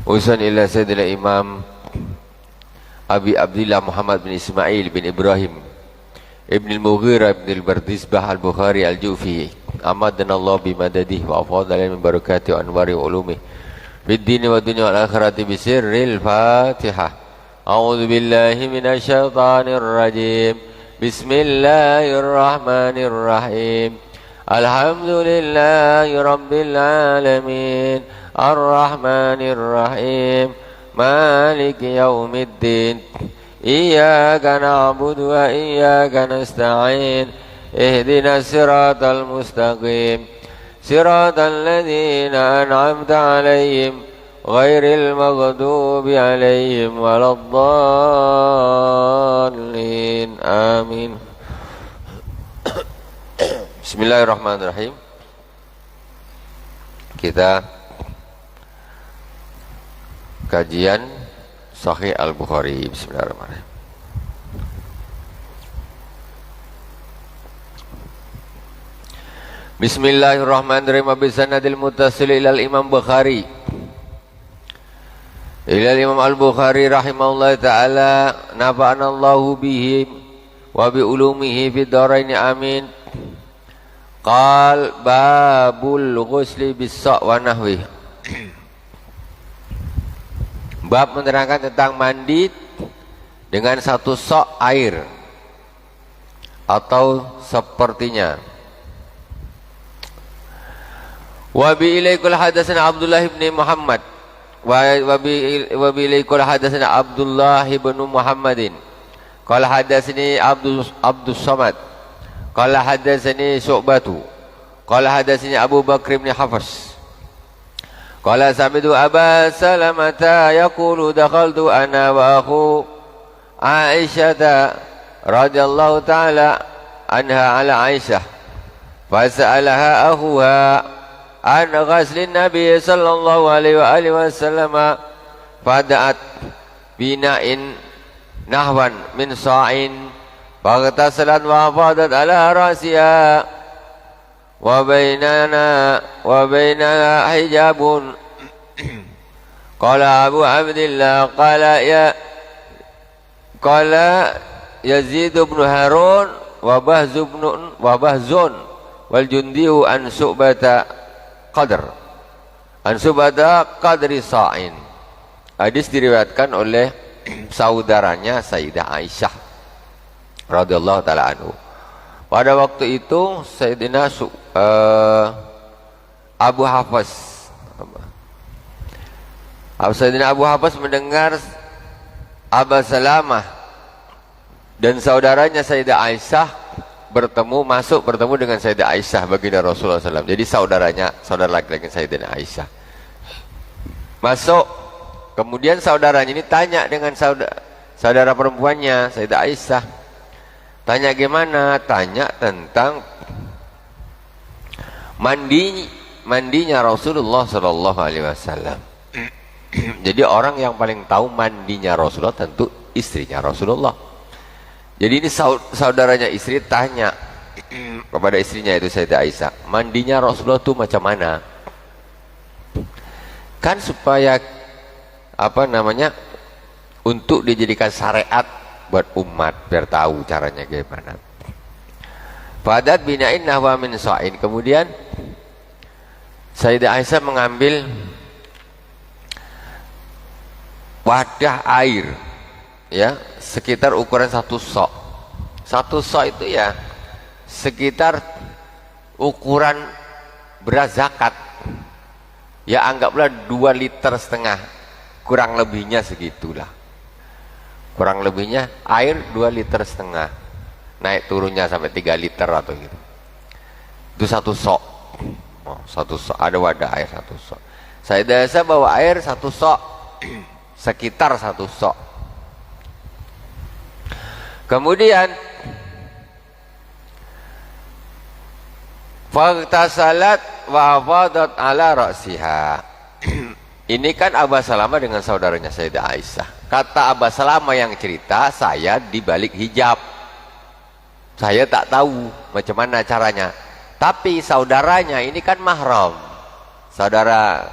Usan ila Sayyidina Imam Abi Abdillah Muhammad bin Ismail bin Ibrahim Ibn al-Mughirah Ibn al-Bardizbah al-Bukhari al-Jufi amadana Allah bimadadihi wa afadala min barakati wa anwari wa ulumih bid dini wa dunya wal akhirati bisirril Fatihah. A'udzu billahi minasy syaithanir rajim. Bismillahirrahmanirrahim. Alhamdulillahi rabbil alamin. Ar-Rahmanir Rahim. Maliki yaumiddin. Iyyaka na'budu wa iyyaka nasta'in. Ihdinas siratal mustaqim. Siratal ladzina an'amta 'alaihim ghairil maghdubi 'alaihim waladdallin. Amin. Bismillahirrahmanirrahim. Kita kajian Sahih Al-Bukhari. Bismillahirrahmanirrahim. Bismillahirrahmanirrahim. Bisanadil muttasil ilal Imam Bukhari, ilal Imam Al-Bukhari rahimahullah ta'ala, nafa'anallahu bihi wa bi ulumihi fid dharain amin. Qal babul ghusli bis-sa' wa nahwi. Bab menerangkan tentang mandi dengan satu sok air atau sepertinya. Wa bi ilaikul hadatsana Abdullah bin Muhammad wa bi ilaikul hadatsana Abdullah bin Muhammadin qala hadatsani Abdus Samad qala hadatsani Syu'batu qala hadatsani Abu Bakr bin Hafs qala sami'tu Aba Salamata yaqulu dakhaltu ana wa akhu Aisyah radhiyallahu ta'ala anha ala Aisyah fasa'alaha akhuha an ghaslin Nabi sallallahu alaihi wa alihi wasallam fada'at bina'in nahwan min sa'in faghtasalat wa fadat ala rasiha wa bainana hijabun. Qala Abu Abdillah qala Yazid bin Harun wa Bahzun wal Jundiyu an Syu'bata qadri sa'in. Hadis diriwayatkan oleh saudaranya Sayyidah Aisyah radhiyallahu taala anhu. Pada waktu itu Sayyidina Abu Hafs mendengar Aba Salamah dan saudaranya Sayyidah Aisyah bertemu dengan Sayyidah Aisyah baginda Rasulullah SAW. Jadi saudara laki-laki Sayyidah Aisyah masuk, kemudian saudaranya ini tanya dengan saudara perempuannya Sayyidah Aisyah. Tanya gimana? Tanya tentang mandinya Rasulullah Sallallahu Alaihi Wasallam. Jadi orang yang paling tahu mandinya Rasulullah tentu istrinya Rasulullah. Jadi ini saudaranya istri tanya kepada istrinya itu Sayyidah Aisyah, mandinya Rasulullah itu macam mana? Kan supaya untuk dijadikan syariat buat umat biar tahu caranya gimana. Fadat bina'in nahwa min sa'in. Kemudian Sayyidah Aisyah mengambil wadah air ya sekitar ukuran satu sok. Satu sok itu ya sekitar ukuran beras zakat. Ya anggaplah 2,5 liter, kurang lebihnya segitulah. Kurang lebihnya air 2,5 liter, naik turunnya sampai 3 liter atau gitu. Itu satu sok. Satu sok, ada wadah air satu sok. Sayyidah Aisyah bawa air satu sok, sekitar satu sok. Kemudian faghtasalat wa fadat ala ra'siha. Ini kan Aba Salamah dengan saudaranya Sayyidah Aisyah. Kata Aba Salamah yang cerita, saya di balik hijab. Saya tak tahu macam mana caranya. Tapi saudaranya ini kan mahram. Saudara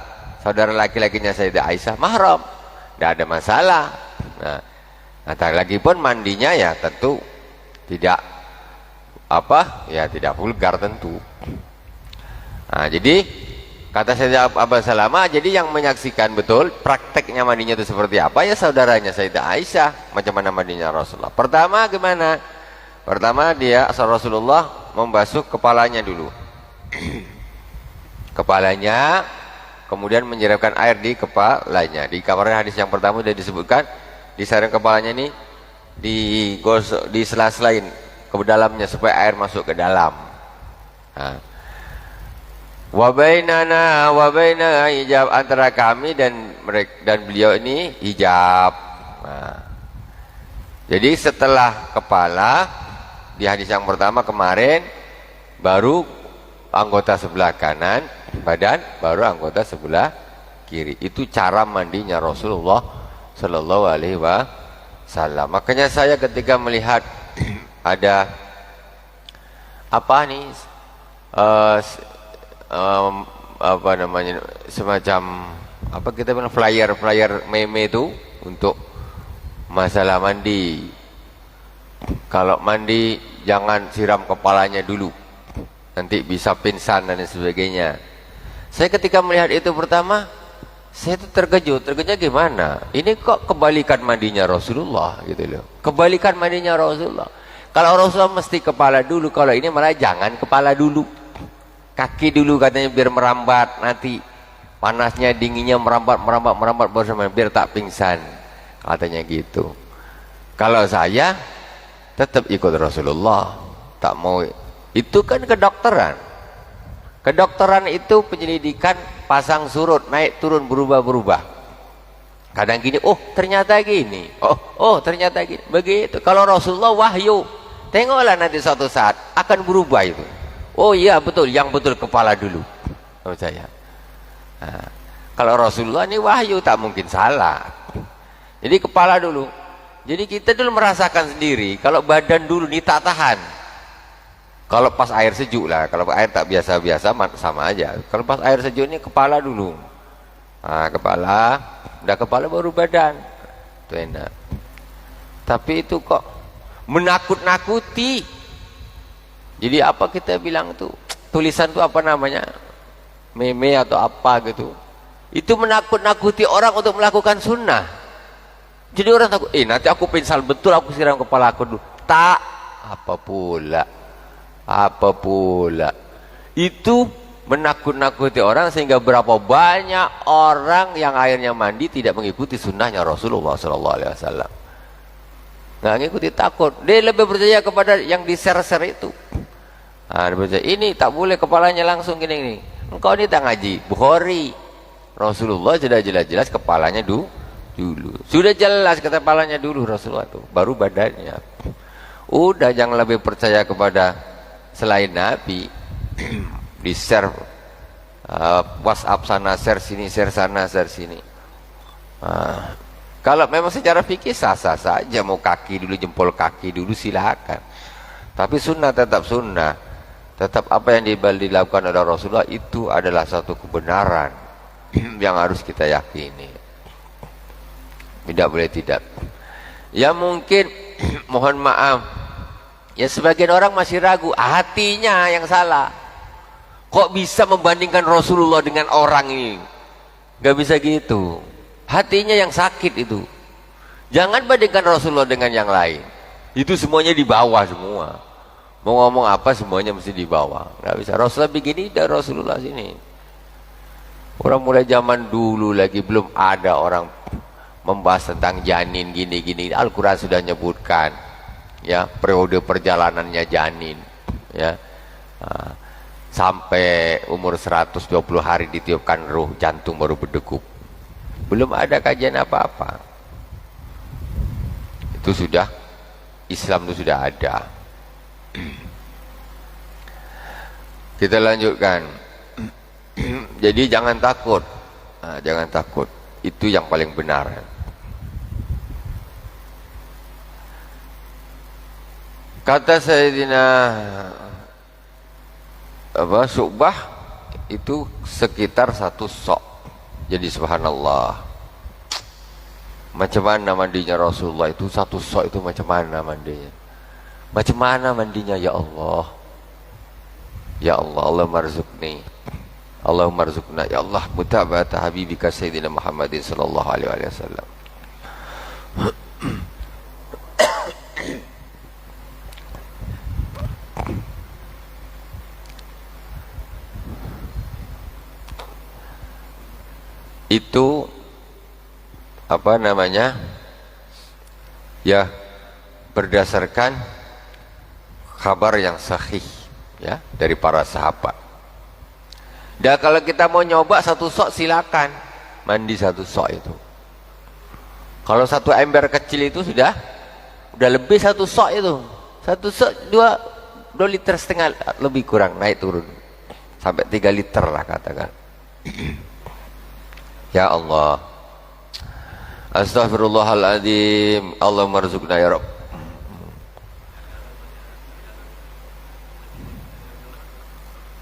saudara laki-lakinya Sayyidah Aisyah mahram, tidak ada masalah. Nah, lagi pun mandinya ya tentu tidak ya tidak vulgar tentu. Nah, jadi kata Sayyidah Abu Salamah, jadi yang menyaksikan betul prakteknya mandinya itu seperti apa ya saudaranya Sayyidah Aisyah. Macam mana mandinya Rasulullah? Pertama gimana? Pertama dia Rasulullah membasuh kepalanya dulu. Kepalanya, kemudian menyiramkan air di kepalanya. Di kamar hadis yang pertama sudah disebutkan, disaring kepalanya ini digosok, disela-selain ke dalamnya supaya air masuk ke dalam. Nah. Wa bainana wa baina hijab, antara kami dan mereka dan beliau ini hijab. Nah. Jadi setelah kepala di hadis yang pertama kemarin baru anggota sebelah kanan badan, baru anggota sebelah kiri. Itu cara mandinya Rasulullah Shallallahu Alaihi Wasallam. Makanya saya ketika melihat ada apa nih apa namanya, semacam apa kita bilang flyer meme itu untuk masalah mandi. Kalau mandi jangan siram kepalanya dulu, nanti bisa pingsan dan sebagainya. Saya ketika melihat itu pertama, saya itu terkejutnya gimana? Ini kok kebalikan mandinya Rasulullah gitu loh. Kebalikan mandinya Rasulullah. Kalau Rasulullah mesti kepala dulu, kalau ini malah jangan kepala dulu. Kaki dulu katanya biar merambat, nanti panasnya dinginnya merambat bersama biar tak pingsan. Katanya gitu. Kalau saya tetap ikut Rasulullah, tak mau. Itu kan kedokteran. Kedokteran itu penyelidikan, pasang surut, naik turun, berubah-berubah. Kadang gini, oh ternyata gini, oh ternyata gini. Begitu. Kalau Rasulullah wahyu, tengoklah nanti suatu saat akan berubah itu. Oh iya betul, yang betul kepala dulu. Oh saya. Nah, kalau Rasulullah ini wahyu tak mungkin salah. Jadi kepala dulu. Jadi kita dulu merasakan sendiri. Kalau badan dulu ini tak tahan. Kalau pas air sejuk lah, kalau air tak biasa-biasa sama aja. Kalau pas air sejuk ini kepala dulu. Nah, kepala, udah kepala baru badan. Itu enak. Tapi itu kok menakut-nakuti. Jadi apa kita bilang tuh, tulisan tuh apa namanya? Meme atau apa gitu. Itu menakut-nakuti orang untuk melakukan sunnah. Jadi orang takut, nanti aku pingsan betul, aku siram kepala aku dulu. Tak, apa pula itu menakut-nakuti orang sehingga berapa banyak orang yang akhirnya mandi tidak mengikuti sunnahnya Rasulullah SAW. Nggak ngikuti, takut. Dia lebih percaya kepada yang di-share itu. Nah, dia percaya, ini tak boleh kepalanya langsung gini. Engkau ini tak ngaji Bukhari. Rasulullah sudah jelas-jelas kepalanya dulu. Sudah jelas kepalanya dulu Rasulullah itu, baru badannya. Udah jangan lebih percaya kepada selain Nabi. Di share WhatsApp sana, share sini, share sana, share sini. Kalau memang secara fikih sah-sah saja, mau kaki dulu, jempol kaki dulu silakan. Tapi sunnah tetap sunnah. Tetap apa yang dilakukan oleh Rasulullah itu adalah satu kebenaran yang harus kita yakini. Tidak boleh tidak. Ya mungkin mohon maaf, ya sebagian orang masih ragu, hatinya yang salah. Kok bisa membandingkan Rasulullah dengan orang ini? Gak bisa gitu. Hatinya yang sakit itu. Jangan bandingkan Rasulullah dengan yang lain. Itu semuanya di bawah semua. Mau ngomong apa semuanya mesti di bawah. Gak bisa. Rasulullah begini dan Rasulullah sini. Orang mulai zaman dulu lagi belum ada orang membahas tentang janin gini-gini. Al-Quran sudah nyebutkan. Ya, periode perjalanannya janin. Ya. Sampai umur 120 hari ditiupkan ruh, jantung baru berdegup. Belum ada kajian apa-apa. Itu sudah, Islam itu sudah ada. Kita lanjutkan. Jadi jangan takut. Jangan takut. Itu yang paling benar. Kata Sayyidina Syu'bah itu sekitar 1 sok. Jadi subhanallah, macam mana mandinya Rasulullah itu, satu sok itu macam mana mandinya, macam mana mandinya, ya Allah, ya Allah, Allah marzuqni, Allah marzuqna, ya Allah, mutaba'ata habibika sayyidina Muhammadin sallallahu alaihi wasallam. Itu apa namanya, ya, berdasarkan kabar yang sahih ya dari para sahabat. Dan kalau kita mau nyoba satu sok, silakan mandi satu sok itu. Kalau satu ember kecil itu sudah lebih satu sok itu, satu sok 2 liter setengah lebih kurang, naik turun sampai 3 liter lah katakan. Ya Allah, astaghfirullahaladzim, Allah marzuqna ya Rabb.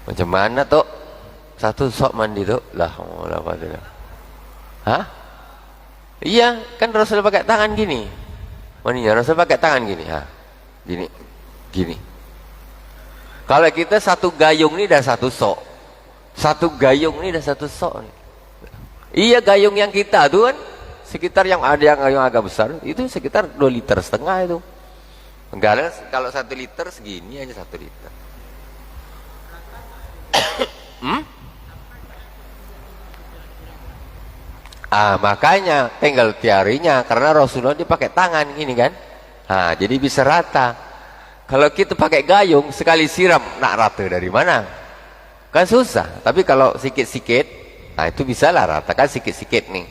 Macam mana tuh satu sok mandi tuh? Lah, hah? Iya, kan Rasul pakai tangan gini mandinya, Rasul pakai tangan gini, ha, gini, gini. Kalau kita satu gayung ini dah satu sok, satu gayung ini dah satu sok nih. Iya, gayung yang kita tuh kan sekitar, yang ada yang gayung agak besar itu sekitar 2 liter setengah itu. Enggak ada, kalau 1 liter segini aja 1 liter. Makanya tinggal tiarinya, karena Rasulullah dia pakai tangan gini kan. Jadi bisa rata. Kalau kita pakai gayung sekali siram, nak rata dari mana? Kan susah. Tapi kalau sikit-sikit, itu bisa lah rata kan, sikit-sikit nih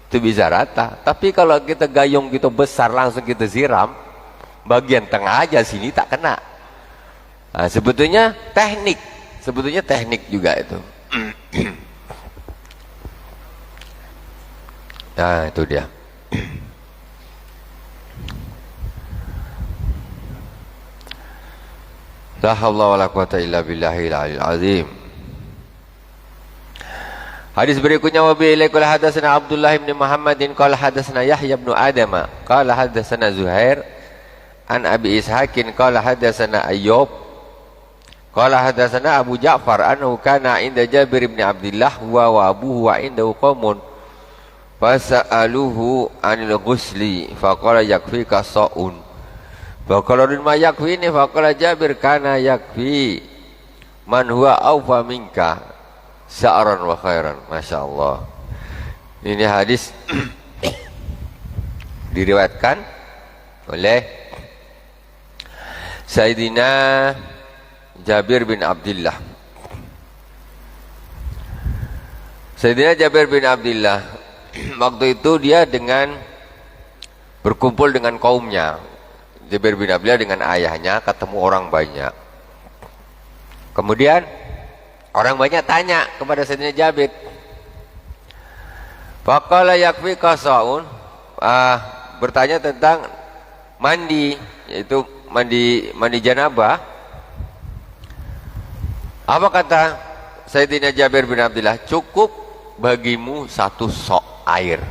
itu bisa rata. Tapi kalau kita gayung gitu besar langsung kita siram, bagian tengah aja, sini tak kena. Sebetulnya teknik juga itu. Nah itu dia. La haula wala quwata illa billahil aliyil azim. Hadis berikutnya, wa bi ilaikul hadatsana Abdullah bin Muhammadin qala hadatsana Yahya bin Adam qala hadatsana Zuhair an Abi Ishaqin qala hadatsana Ayyub qala hadatsana Abu Ja'far annahu kana inda Jabir bin Abdullah wa abuhu wa indahu qaumun fasa'aluhu anil ghusli faqala yakfika sa'un faqala ma yakfini faqala Jabir kana yakfi man huwa awfa minka sa'ran wa khairan. Masya Allah, ini hadis diriwayatkan oleh Sayyidina Jabir bin Abdullah. Sayyidina Jabir bin Abdullah waktu itu dia berkumpul dengan kaumnya. Jabir bin Abdullah dengan ayahnya ketemu orang banyak. Kemudian orang banyak tanya kepada Sayyidina Jabir, faqala yakfika sa'un, bertanya tentang mandi, yaitu mandi janabah. Apa kata Sayyidina Jabir bin Abdullah? Cukup bagimu 1 sok air,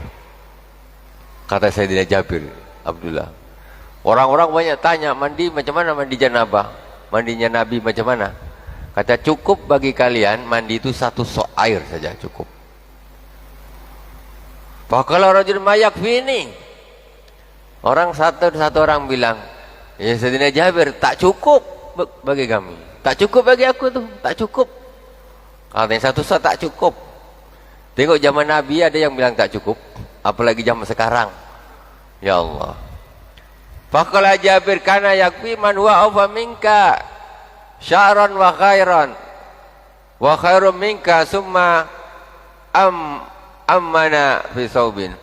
kata Sayyidina Jabir Abdullah. Orang-orang banyak tanya, mandi macam mana, mandi janabah, mandinya Nabi macam mana? Kata, cukup bagi kalian mandi itu 1 sok air saja cukup. Faqala rajul ma yakfini, orang satu orang bilang, ya Sayyidina Jabir, tak cukup bagi kami, tak cukup bagi aku tuh, tak cukup. Katanya 1 sok tak cukup. Tengok zaman Nabi ada yang bilang tak cukup, apalagi zaman sekarang. Ya Allah. Faqala Jabir kana yakfi man huwa awfa minka sya'ran wa khairan wa khairum minka summa ammana fi saubin.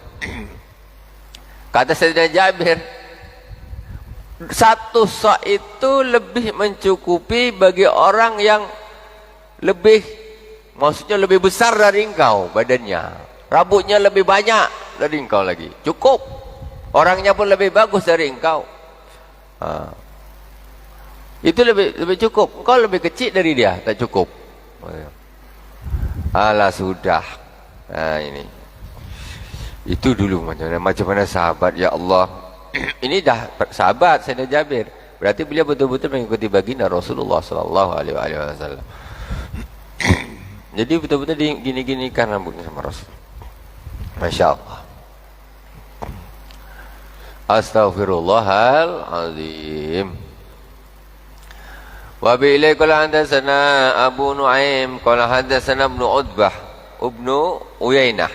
Kata Sayyidina Jabir, 1 sok itu lebih mencukupi bagi orang yang lebih, maksudnya lebih besar dari engkau badannya, rambutnya lebih banyak dari engkau lagi, cukup. Orangnya pun lebih bagus dari engkau. Itu lebih cukup. Engkau lebih kecil dari dia, tak cukup. Alah sudah. Nah ini. Itu dulu macam mana sahabat, ya Allah. Ini dah sahabat Sayyidina Jabir. Berarti beliau betul-betul mengikuti baginda Rasulullah sallallahu alaihi wasallam. Jadi betul-betul digini-ginikan rambutnya sama Rasul. Masya Allah. Astaghfirullahaladzim. Wa bi ilai qala hadatsana Abu Nuaim qala hadatsana Ibnu Utbah Ibnu Uyainah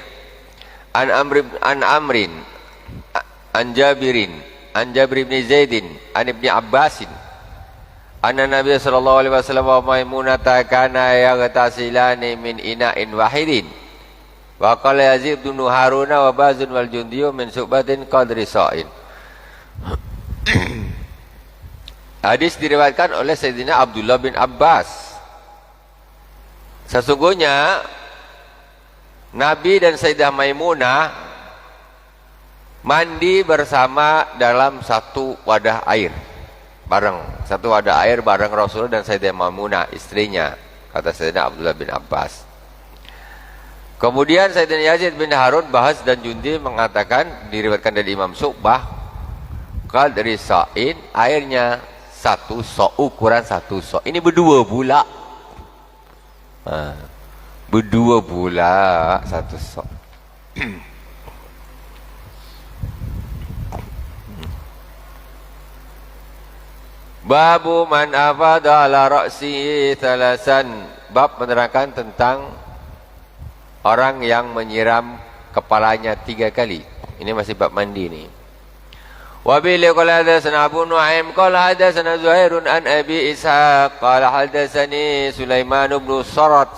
an Amrin an Jabir bin Zaidin an Ibni Abbasin anna Nabi sallallahu alaihi wasallam wa Maimunah kana yaghtasilani min ina'in wahidin wa qala Yazid bin Haruna wa Bazun wal Jundiyu min subatin qadri sa'in. Hadis diriwayatkan oleh Sayyidina Abdullah bin Abbas. Sesungguhnya Nabi dan Sayyidah Maimunah mandi bersama dalam satu wadah air bareng, satu wadah air bareng Rasul dan Sayyidah Maimunah istrinya, kata Sayyidina Abdullah bin Abbas. Kemudian Sayyidina Yazid bin Harun, Bahas dan Jundi mengatakan, diriwayatkan dari Imam Syu'bah, qadri sa'in, airnya satu so', ukuran satu so'. Ini berdua pula. Berdua pula satu so'. Babu man afada ala ra'si thalasan. Bab menerangkan tentang orang yang menyiram kepalanya 3 kali. Ini masih bab mandi ni. Wa bi qala hadatsana Abu Nuaim qala hadatsana Zuhairun an Abi Ishaq qala hadatsani Sulaiman bin Sarat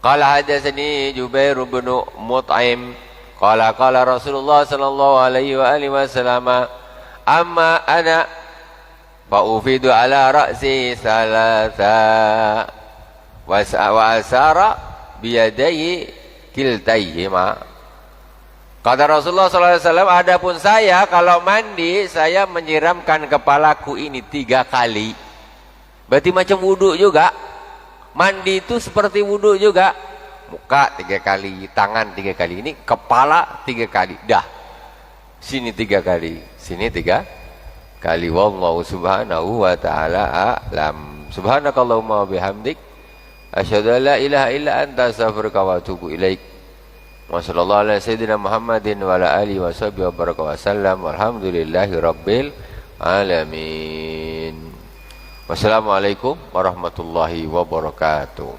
qala hadatsani Jubair bin Mut'im qala qala Rasulullah sallallahu alaihi wa alihi wasallam amma ana fa ufidu ala ra'si salasa wa asara biyadaihi kiltaihima. Kata Rasulullah SAW, adapun saya kalau mandi, saya menyiramkan kepalaku ini 3 kali. Berarti macam wudhu juga. Mandi itu seperti wudhu juga. Muka 3 kali, tangan 3 kali. Ini kepala 3 kali. Dah. Sini 3 kali, sini 3 kali. Wallahu subhanahu wa ta'ala a'lam. Subhanakallahumma wa bihamdik, asyhadu an la ilaha illa anta, astaghfiruka wa atubu ilaik. Wa sallallahu ala sayyidina Muhammadin wa ala alihi wa sahbihi wa baraka wa sallam. Walhamdulillahi rabbil alamin. Wassalamualaikum warahmatullahi wabarakatuh.